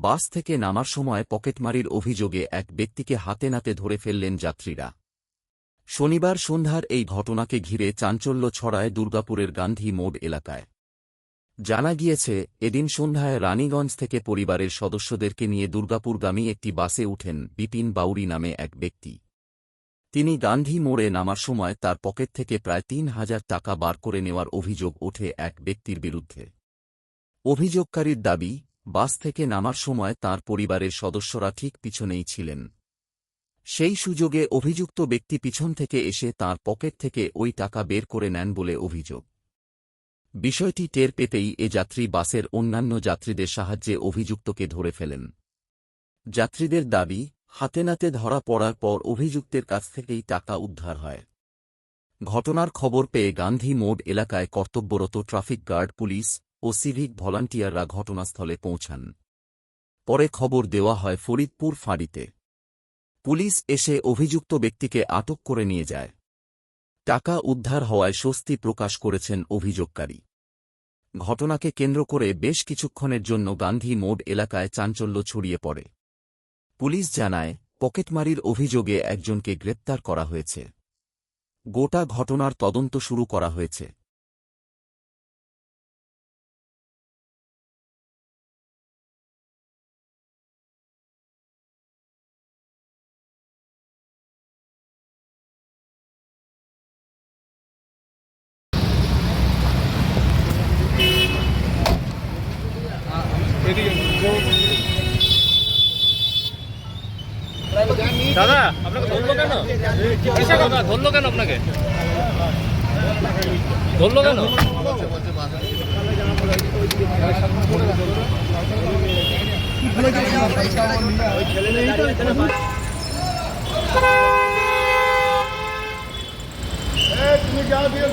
বাস থেকে নামার সময় পকেটমারির অভিযোগে এক ব্যক্তিকে হাতে নাতে ধরে ফেললেন যাত্রীরা। শনিবার সন্ধ্যার এই ঘটনাকে ঘিরে চাঞ্চল্য ছড়ায় দুর্গাপুরের গান্ধী মোড় এলাকায়। জানা গিয়েছে, এদিন সন্ধ্যায় রানীগঞ্জ থেকে পরিবারের সদস্যদেরকে নিয়ে দুর্গাপুরগামী একটি বাসে উঠেন বিপিন বাউরি নামে এক ব্যক্তি। তিনি গান্ধী মোড়ে নামার সময় তার পকেট থেকে প্রায় ৩,০০০ টাকা বার করে নেওয়ার অভিযোগ ওঠে এক ব্যক্তির বিরুদ্ধে। অভিযোগকারীর দাবি, বাস থেকে নামার সময় তার পরিবারের সদস্যরা ঠিক পিছনেই ছিলেন। সেই সুযোগে অভিযুক্ত ব্যক্তি পিছন থেকে এসে তার পকেট থেকে ওই টাকা বের করে নেন বলে অভিযোগ। বিষয়টি টের পেতেই এ যাত্রী বাসের অন্যান্য যাত্রীদের সাহায্যে অভিযুক্তকে ধরে ফেলেন। যাত্রীদের দাবি, হাতে নাতে ধরা পড়ার পর অভিযুক্তের কাছ থেকেই টাকা উদ্ধার হয়। ঘটনার খবর পেয়ে গান্ধী মোড় এলাকায় কর্তব্যরত ট্রাফিক গার্ড, পুলিশ ও সিভিক ভলান্টিয়াররা ঘটনাস্থলে পৌঁছান। পরে খবর দেওয়া হয় ফরিদপুর ফাঁড়িতে। পুলিশ এসে অভিযুক্ত ব্যক্তিকে আটক করে নিয়ে যায়। টাকা উদ্ধার হওয়ায় স্বস্তি প্রকাশ করেছেন অভিযোগকারী। ঘটনাকে কেন্দ্র করে বেশ কিছুক্ষণের জন্য গান্ধী মোড় এলাকায় চাঞ্চল্য ছড়িয়ে পড়ে। পুলিশ জানায়, পকেটমারির অভিযোগে একজনকে গ্রেপ্তার করা হয়েছে। গোটা ঘটনার তদন্ত শুরু করা হয়েছে। দাদা আপনাকে ধরলো কেন? কিসে কথা ধরলো কেন? আপনাকে ধরলো কেন? তুমি যাও দিয়ে